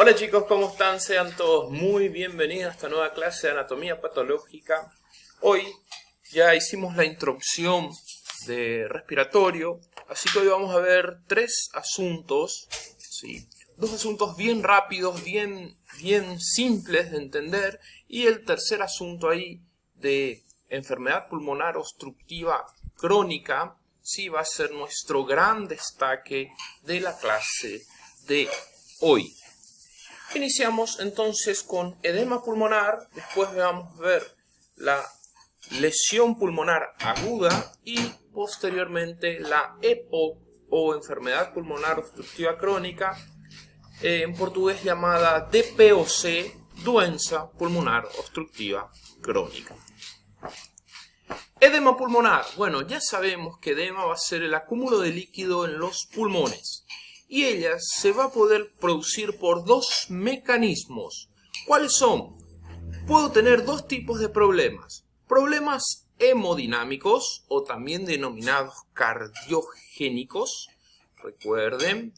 Hola chicos, ¿cómo están? Sean todos muy bienvenidos a esta nueva clase de anatomía patológica. Hoy ya hicimos la introducción de respiratorio, así que hoy vamos a ver tres asuntos, ¿sí? Dos asuntos bien rápidos, bien simples de entender, y el tercer asunto ahí de enfermedad pulmonar obstructiva crónica, sí, va a ser nuestro gran destaque de la clase de hoy. Iniciamos entonces con edema pulmonar, después vamos a ver la lesión pulmonar aguda y posteriormente la EPOC o enfermedad pulmonar obstructiva crónica, en portugués llamada DPOC, doença pulmonar obstructiva crónica. Edema pulmonar. Bueno, ya sabemos que edema va a ser el acúmulo de líquido en los pulmones. Y ella se va a poder producir por dos mecanismos. ¿Cuáles son? Puedo tener dos tipos de problemas. Problemas hemodinámicos o también denominados cardiogénicos. Recuerden,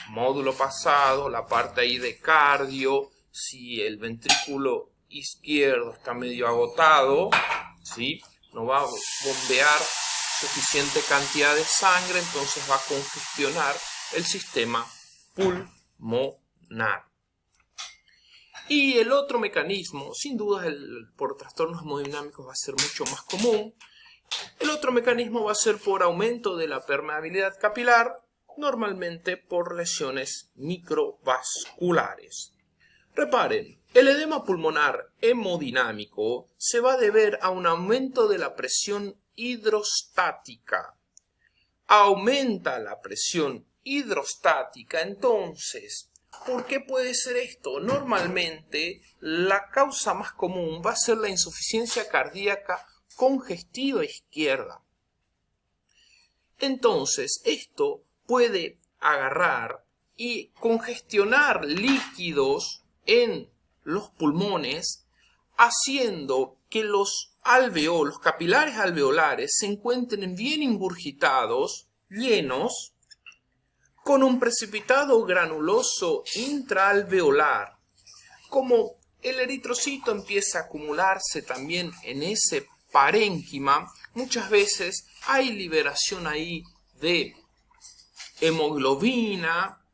módulo pasado, la parte ahí de cardio, si el ventrículo izquierdo está medio agotado, ¿sí? No va a bombear suficiente cantidad de sangre, entonces va a congestionar el sistema pulmonar. Y el otro mecanismo, sin duda por trastornos hemodinámicos va a ser mucho más común. El otro mecanismo va a ser por aumento de la permeabilidad capilar, normalmente por lesiones microvasculares. Reparen, el edema pulmonar hemodinámico se va a deber a un aumento de la presión hidrostática. Aumenta la presión hidrostática, entonces, ¿por qué puede ser esto? Normalmente la causa más común va a ser la insuficiencia cardíaca congestiva izquierda. Entonces, esto puede agarrar y congestionar líquidos en los pulmones, haciendo que los capilares alveolares se encuentren bien ingurgitados, llenos, con un precipitado granuloso intraalveolar. Como el eritrocito empieza a acumularse también en ese parénquima, muchas veces hay liberación ahí de hemoglobina,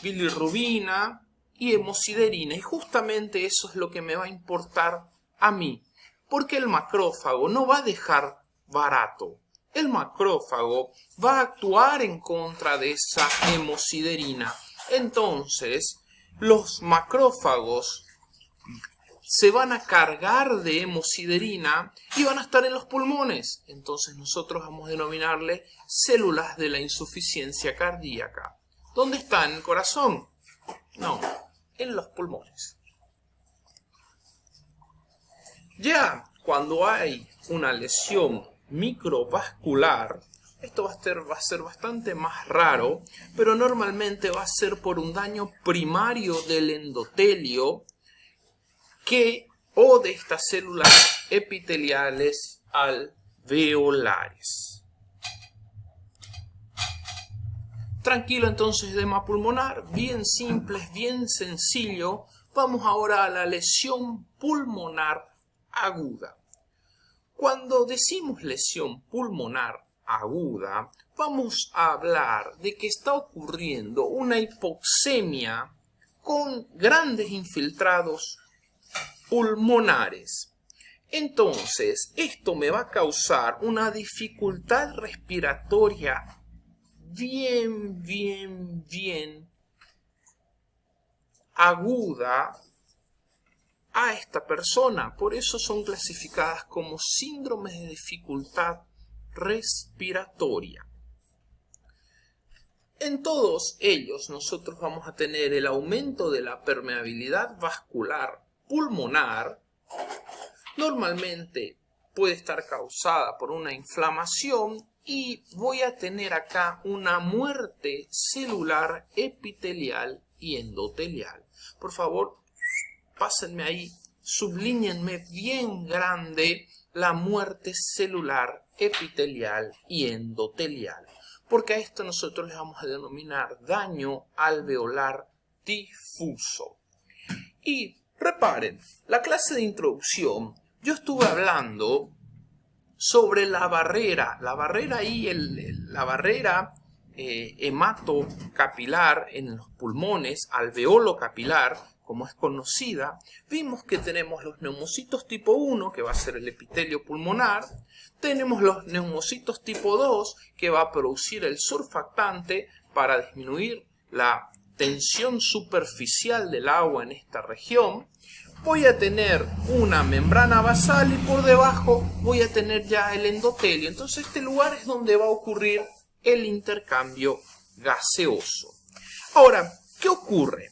bilirrubina y hemosiderina, y justamente eso es lo que me va a importar a mí, porque el macrófago no va a dejar barato. El macrófago va a actuar en contra de esa hemosiderina. Entonces, los macrófagos se van a cargar de hemosiderina y van a estar en los pulmones. Entonces nosotros vamos a denominarle células de la insuficiencia cardíaca. ¿Dónde está? ¿En el corazón? No, en los pulmones. Ya cuando hay una lesión microvascular, esto va a ser bastante más raro, pero normalmente va a ser por un daño primario del endotelio o de estas células epiteliales alveolares. Tranquilo, entonces, edema pulmonar, bien simple, bien sencillo. Vamos ahora a la lesión pulmonar aguda. Cuando decimos lesión pulmonar aguda, vamos a hablar de que está ocurriendo una hipoxemia con grandes infiltrados pulmonares. Entonces, esto me va a causar una dificultad respiratoria bien aguda a esta persona. Por eso son clasificadas como síndromes de dificultad respiratoria. En todos ellos nosotros vamos a tener el aumento de la permeabilidad vascular pulmonar. Normalmente puede estar causada por una inflamación y voy a tener acá una muerte celular epitelial y endotelial. Por favor, pásenme ahí, sublíñenme bien grande la muerte celular epitelial y endotelial. porque a esto nosotros le vamos a denominar daño alveolar difuso. Y reparen, la clase de introducción yo estuve hablando sobre la barrera hematocapilar en los pulmones, alveolo capilar, como es conocida. Vimos que tenemos los neumocitos tipo 1, que va a ser el epitelio pulmonar. Tenemos los neumocitos tipo 2, que va a producir el surfactante para disminuir la tensión superficial del agua en esta región. Voy a tener una membrana basal y por debajo voy a tener ya el endotelio. Entonces este lugar es donde va a ocurrir el intercambio gaseoso. Ahora, ¿qué ocurre?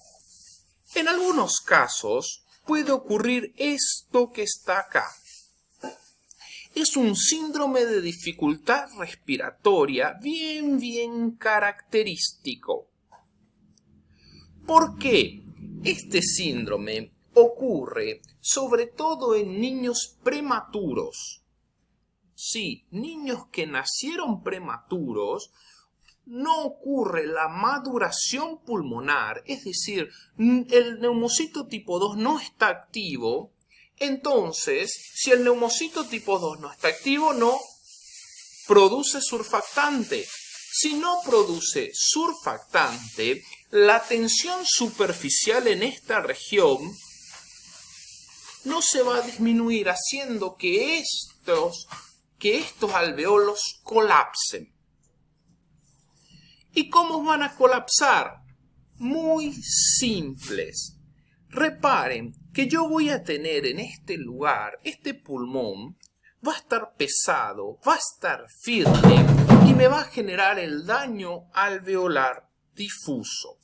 En algunos casos puede ocurrir esto que está acá. Es un síndrome de dificultad respiratoria bien característico. ¿Por qué? Este síndrome ocurre sobre todo en niños prematuros. Sí, niños que nacieron prematuros, no ocurre la maduración pulmonar, es decir, el neumocito tipo 2 no está activo. Entonces, si el neumocito tipo 2 no está activo, no produce surfactante. Si no produce surfactante, la tensión superficial en esta región no se va a disminuir, haciendo que estos alveolos colapsen. ¿Y cómo van a colapsar? Muy simples. Reparen que yo voy a tener en este lugar, este pulmón, va a estar pesado, va a estar firme y me va a generar el daño alveolar difuso.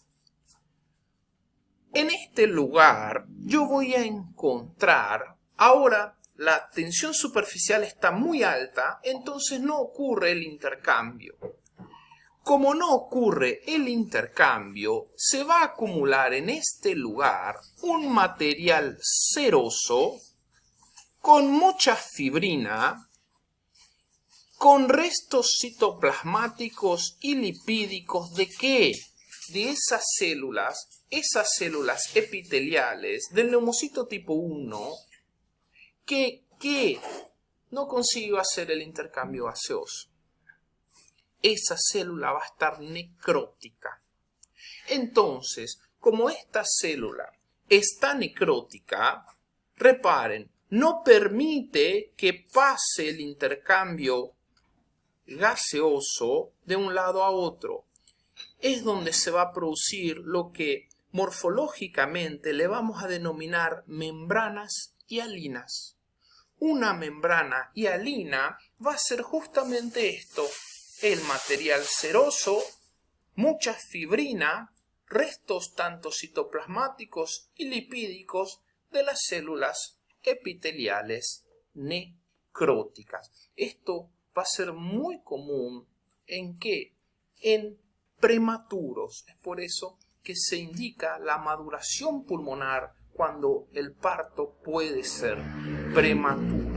En este lugar yo voy a encontrar, ahora la tensión superficial está muy alta, entonces no ocurre el intercambio. Como no ocurre el intercambio, se va a acumular en este lugar un material ceroso con mucha fibrina, con restos citoplasmáticos y lipídicos ¿de qué? De esas células epiteliales del neumocito tipo 1 que no consiguió hacer el intercambio gaseoso. Esa célula va a estar necrótica. Entonces, como esta célula está necrótica, reparen, no permite que pase el intercambio gaseoso de un lado a otro. Es donde se va a producir lo que morfológicamente le vamos a denominar membranas hialinas. Una membrana hialina va a ser justamente esto, el material ceroso, mucha fibrina, restos tanto citoplasmáticos y lipídicos de las células epiteliales necróticas. Esto va a ser muy común en prematuros. Es por eso que se indica la maduración pulmonar cuando el parto puede ser prematuro.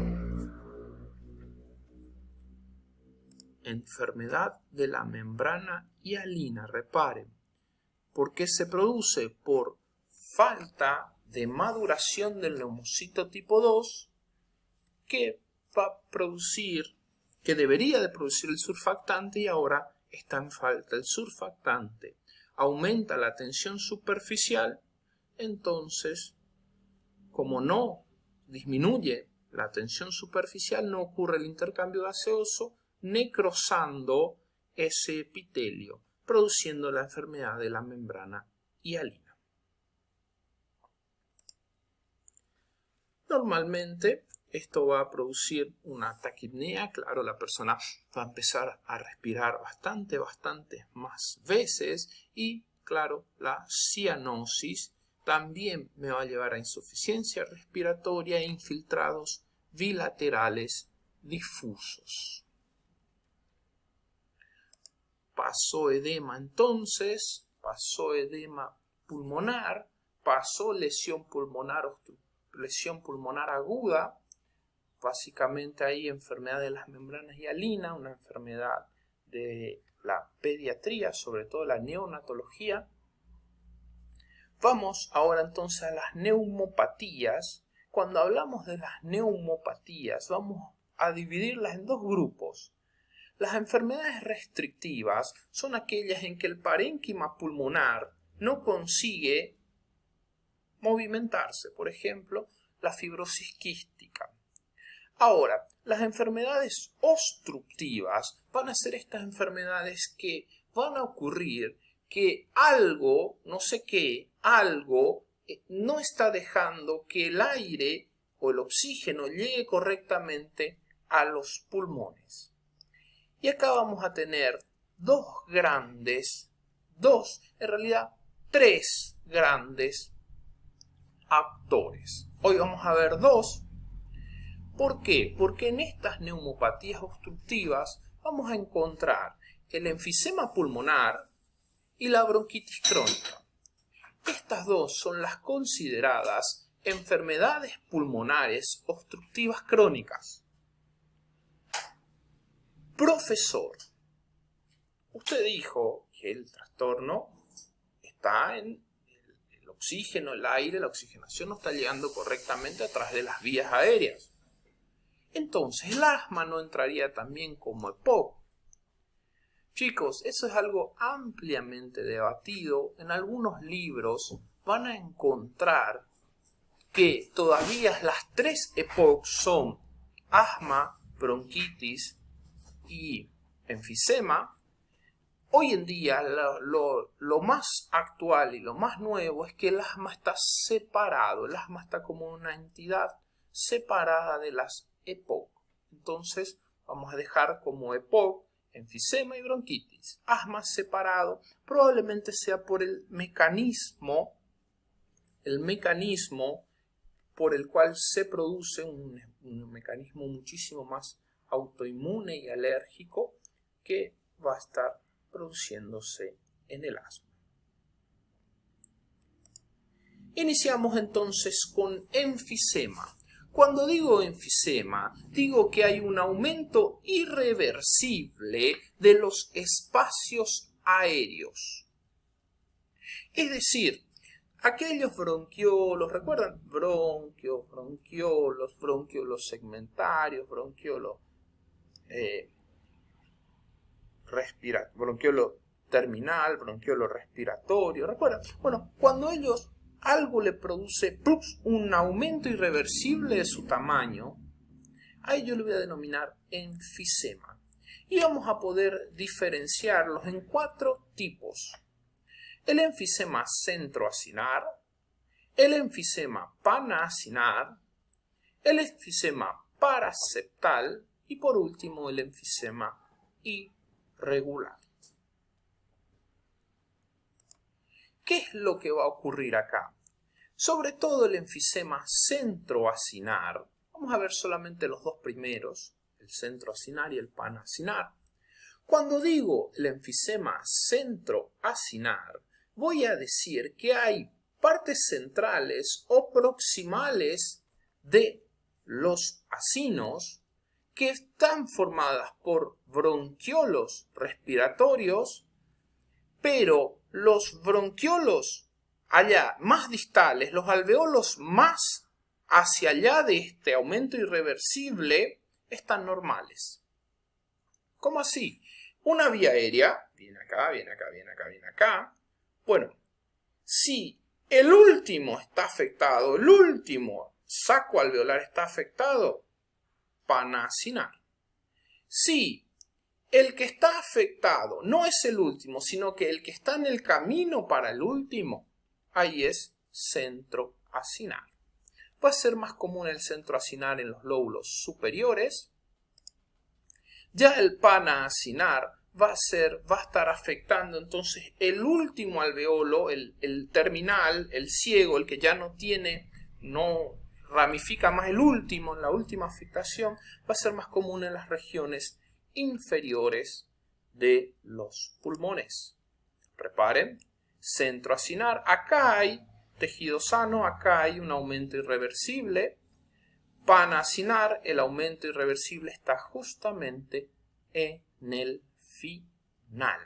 Enfermedad de la membrana hialina, reparen. ¿Por qué se produce? Por falta de maduración del neumocito tipo 2 que va a producir, que debería de producir el surfactante y ahora está en falta el surfactante. Aumenta la tensión superficial, entonces, como no disminuye la tensión superficial, no ocurre el intercambio gaseoso, necrosando ese epitelio, produciendo la enfermedad de la membrana hialina. Normalmente esto va a producir una taquipnea, claro, la persona va a empezar a respirar bastantes más veces y, claro, la cianosis también me va a llevar a insuficiencia respiratoria e infiltrados bilaterales difusos. Pasó edema entonces, pasó edema pulmonar, pasó lesión pulmonar aguda, básicamente ahí enfermedad de las membranas hialinas, una enfermedad de la pediatría, sobre todo la neonatología. Vamos ahora entonces a las neumopatías. Cuando hablamos de las neumopatías, vamos a dividirlas en dos grupos. Las enfermedades restrictivas son aquellas en que el parénquima pulmonar no consigue movimentarse, por ejemplo, la fibrosis quística. Ahora, las enfermedades obstructivas van a ser estas enfermedades que van a ocurrir que algo, no sé qué, algo no está dejando que el aire o el oxígeno llegue correctamente a los pulmones. Y acá vamos a tener en realidad tres grandes actores. Hoy vamos a ver dos. ¿Por qué? Porque en estas neumopatías obstructivas vamos a encontrar el enfisema pulmonar y la bronquitis crónica. Estas dos son las consideradas enfermedades pulmonares obstructivas crónicas. Profesor, usted dijo que el trastorno está en el oxígeno, el aire, la oxigenación no está llegando correctamente a través de las vías aéreas. Entonces, el asma no entraría también como EPOC. Chicos, eso es algo ampliamente debatido. En algunos libros van a encontrar que todavía las tres EPOC son asma, bronquitis y enfisema. Hoy en día lo más actual y lo más nuevo es que el asma está separado. El asma está como una entidad separada de las EPOC. Entonces vamos a dejar como EPOC enfisema y bronquitis. Asma separado, probablemente sea por el mecanismo por el cual se produce un mecanismo muchísimo más autoinmune y alérgico que va a estar produciéndose en el asma. Iniciamos entonces con enfisema. Cuando digo enfisema, digo que hay un aumento irreversible de los espacios aéreos. Es decir, aquellos bronquiolos, ¿recuerdan? Bronquiolos segmentarios, bronquiolo terminal, bronquiolo respiratorio, ¿recuerdan? Bueno, cuando algo le produce un aumento irreversible de su tamaño, a ello le voy a denominar enfisema. Y vamos a poder diferenciarlos en cuatro tipos. El enfisema centroacinar, el enfisema panacinar, el enfisema paraseptal y por último el enfisema irregular. ¿Qué es lo que va a ocurrir acá? Sobre todo el enfisema centroacinar. Vamos a ver solamente los dos primeros, el centroacinar y el panacinar. Cuando digo el enfisema centroacinar, voy a decir que hay partes centrales o proximales de los acinos que están formadas por bronquiolos respiratorios, pero los bronquiolos allá más distales, los alveolos más hacia allá de este aumento irreversible, están normales. ¿Cómo así? Una vía aérea, viene acá, viene acá, viene acá, viene acá. Bueno, si el último está afectado, el último saco alveolar está afectado, panacinar. Si el que está afectado no es el último, sino que el que está en el camino para el último, ahí es centroacinar. Va a ser más común el centroacinar en los lóbulos superiores. Ya el panacinar va a estar afectando entonces el último alveolo, el terminal, el ciego, el que ya no ramifica más el último, la última afectación, va a ser más común en las regiones inferiores de los pulmones. Reparen, centroacinar, acá hay tejido sano, acá hay un aumento irreversible. Panacinar, el aumento irreversible está justamente en el final. Nal.